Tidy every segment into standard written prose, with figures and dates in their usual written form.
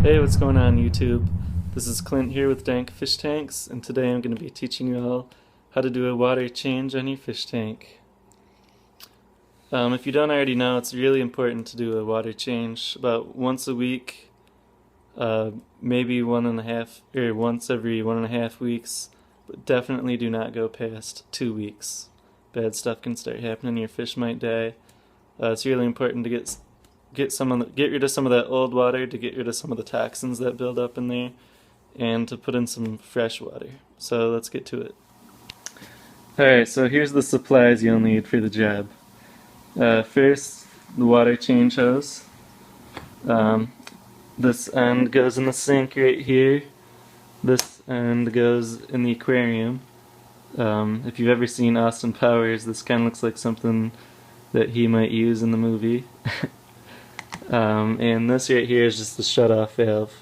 Hey, what's going on YouTube? This is Clint here with DankFishTanks, and today I'm going to be teaching you all how to do a water change on your fish tank. If you don't already know, it's really important to do a water change about once a week, maybe once every 1.5 weeks, but definitely do not go past 2 weeks. Bad stuff can start happening, your fish might die. It's really important to get rid of some of that old water, to get rid of some of the toxins that build up in there, and to put in some fresh water. So let's get to it. Alright, so here's the supplies you'll need for the job. First, the water change hose. This end goes in the sink right here. This end goes in the aquarium. If you've ever seen Austin Powers, this kind of looks like something that he might use in the movie. And this right here is just the shut-off valve,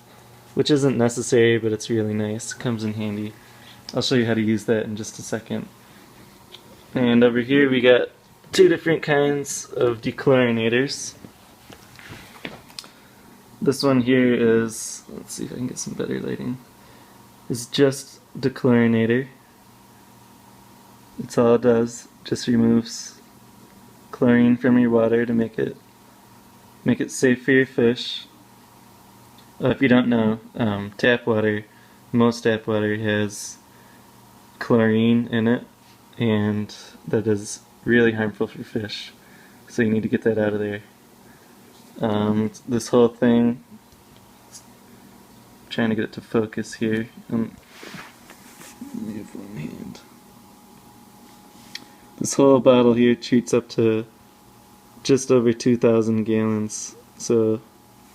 which isn't necessary, but it's really nice. It comes in handy. I'll show you how to use that in just a second. And over here we got two different kinds of dechlorinators. This one here is, let's see if I can get some better lighting, is just dechlorinator. That's all it does, just removes chlorine from your water to make it safe for your fish. If you don't know, tap water, most tap water has chlorine in it, and that is really harmful for fish. So you need to get that out of there. This whole thing, trying to get it to focus here. Let me have one hand. This whole bottle here treats up to just over 2,000 gallons, so it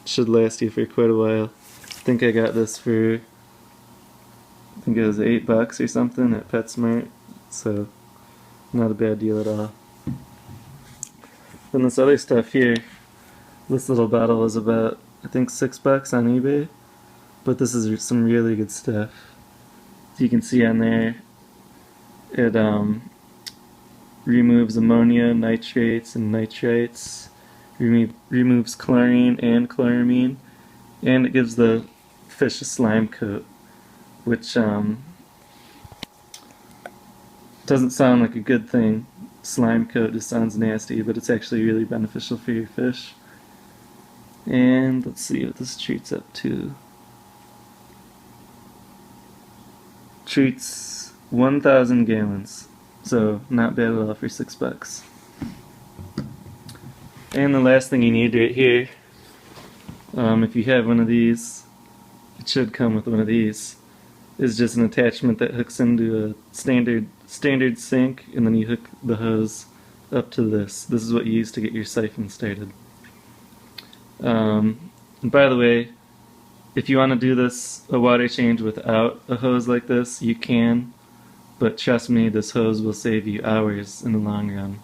should last you for quite a while. I think I got this for, I think it was $8 or something at PetSmart, so not a bad deal at all. Then this other stuff here, this little bottle was about, I think, $6 on eBay, but this is some really good stuff. As you can see on there, it removes ammonia, nitrates, and nitrites, removes chlorine and chloramine, and it gives the fish a slime coat, which doesn't sound like a good thing. Slime coat just sounds nasty, but it's actually really beneficial for your fish. And let's see what this treats up to. Treats 1,000 gallons. So, not bad at all for $6. And the last thing you need right here, if you have one of these, it should come with one of these, is just an attachment that hooks into a standard sink, and then you hook the hose up to this. This is what you use to get your siphon started. And by the way, if you want to do a water change without a hose like this, you can. But trust me, this hose will save you hours in the long run.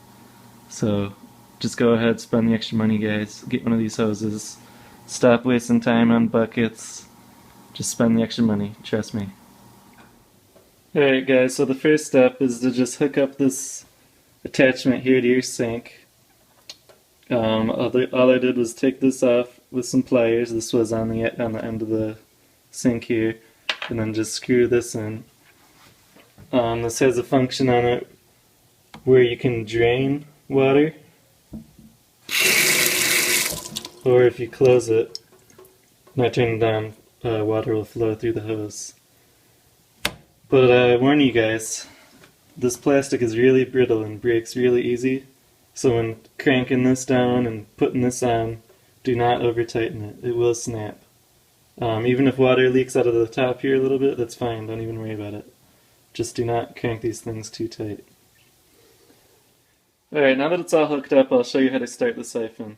So just go ahead, spend the extra money, guys. Get one of these hoses. Stop wasting time on buckets. Just spend the extra money, trust me. Alright guys, so the first step is to just hook up this attachment here to your sink. All I did was take this off with some pliers. This was on the end of the sink here. And then just screw this in. This has a function on it where you can drain water, or if you close it and I turn it on, water will flow through the hose. But I warn you guys, this plastic is really brittle and breaks really easy, so when cranking this down and putting this on, do not over tighten it. It will snap. Even if water leaks out of the top here a little bit, that's fine, don't even worry about it. Just do not crank these things too tight. Alright, now that it's all hooked up, I'll show you how to start the siphon.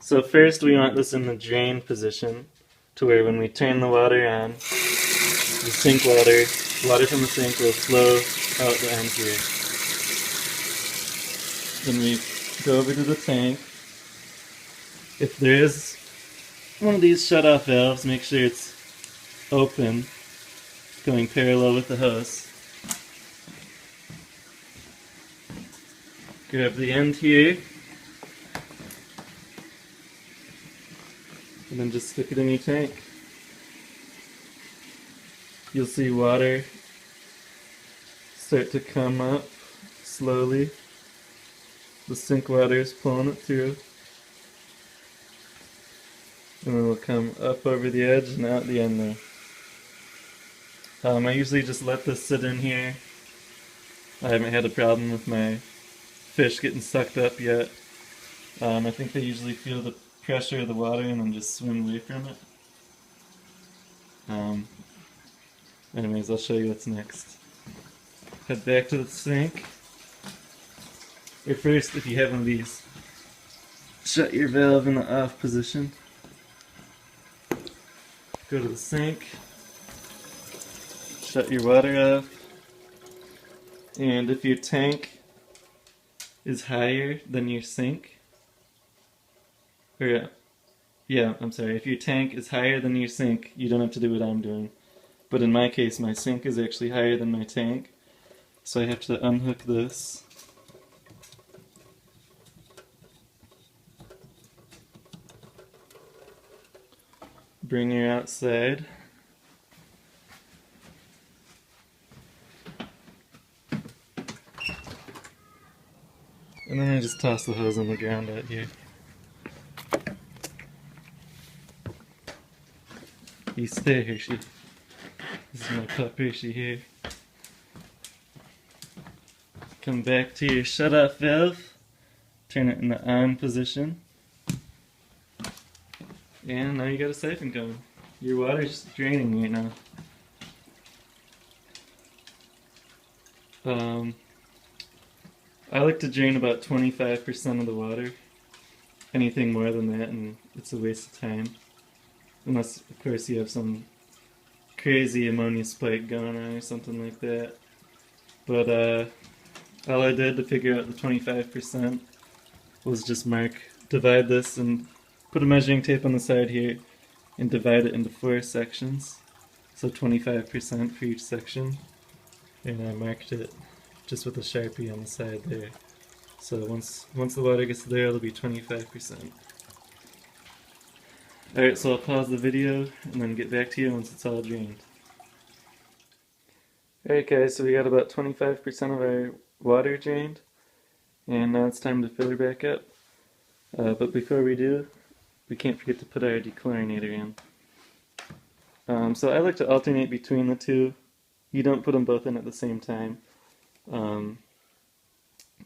So first we want this in the drain position, to where when we turn the water on, the sink water from the sink will flow out the end here. Then we go over to the tank. If there is one of these shut-off valves, make sure it's open, going parallel with the hose. Grab the end here, and then just stick it in your tank. You'll see water start to come up slowly. The sink water is pulling it through. And then it'll come up over the edge and out the end there. I usually just let this sit in here. I haven't had a problem with my fish getting sucked up yet. I think they usually feel the pressure of the water and then just swim away from it. Anyways, I'll show you what's next. Head back to the sink. Or first, if you have one of these, shut your valve in the off position. Go to the sink. Shut your water off. And if your tank is higher than your sink, if your tank is higher than your sink, you don't have to do what I'm doing. But in my case, my sink is actually higher than my tank, so I have to unhook this. Bring her outside. And then I just toss the hose on the ground out here. You stay, Hershey. This is my pup, Hershey here. Come back to your shut-off valve. Turn it in the on position. And now you got a siphon going. Your water's draining right now. I like to drain about 25% of the water. Anything more than that and it's a waste of time. Unless, of course, you have some crazy ammonia spike going on or something like that. But all I did to figure out the 25% was just divide this and put a measuring tape on the side here and divide it into 4 sections. So 25% for each section. And I marked it just with a Sharpie on the side there. So once the water gets there, it'll be 25%. Alright, so I'll pause the video and then get back to you once it's all drained. Alright guys, so we got about 25% of our water drained. And now it's time to fill her back up. But before we do, we can't forget to put our dechlorinator in. So I like to alternate between the two. You don't put them both in at the same time.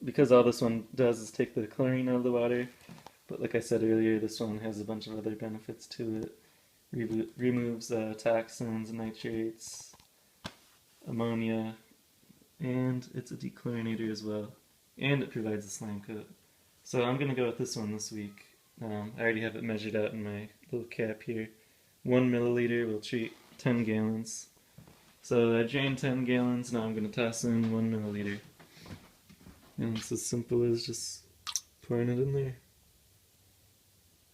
Because all this one does is take the chlorine out of the water. But like I said earlier, this one has a bunch of other benefits to it. Removes toxins, nitrates, ammonia, and it's a dechlorinator as well. And it provides a slime coat. So I'm going to go with this one this week. I already have it measured out in my little cap here. 1 milliliter will treat 10 gallons. So I drained 10 gallons, now I'm going to toss in 1 milliliter. And it's as simple as just pouring it in there.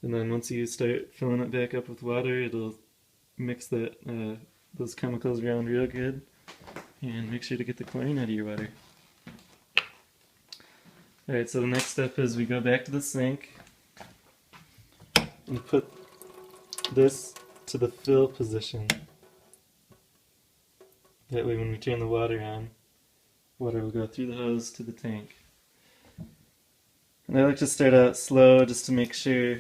And then once you start filling it back up with water, it'll mix those chemicals around real good. And make sure to get the chlorine out of your water. Alright, so the next step is we go back to the sink and put this to the fill position. That way when we turn the water on, water will go through the hose to the tank. And I like to start out slow just to make sure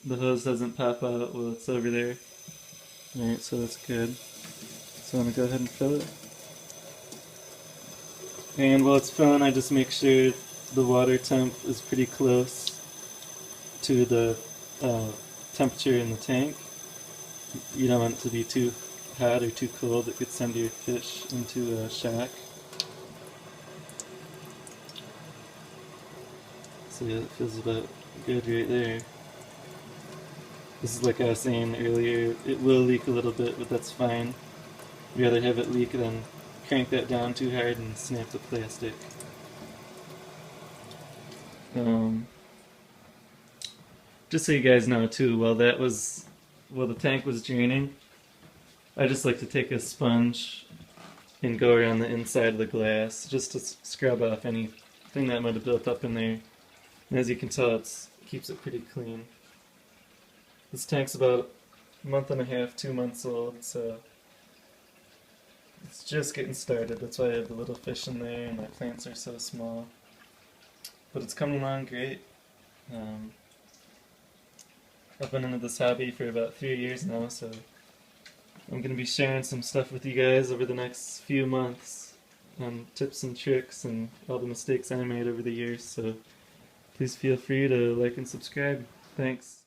the hose doesn't pop out while it's over there. Alright, so that's good. So I'm going to go ahead and fill it. And while it's filling, I just make sure the water temp is pretty close to the temperature in the tank. You don't want it to be too hot or too cold. It could send your fish into shock. So yeah, it feels about good right there. This is like I was saying earlier, it will leak a little bit, but that's fine. I'd rather have it leak than crank that down too hard and snap the plastic. Just so you guys know too, while the tank was draining, I just like to take a sponge and go around the inside of the glass just to scrub off anything that might have built up in there. And as you can tell, it keeps it pretty clean. This tank's about a month and a half, 2 months old, so it's just getting started. That's why I have the little fish in there and my plants are so small. But it's coming along great. I've been into this hobby for about 3 years now, so I'm going to be sharing some stuff with you guys over the next few months. Tips and tricks and all the mistakes I made over the years, so please feel free to like and subscribe. Thanks.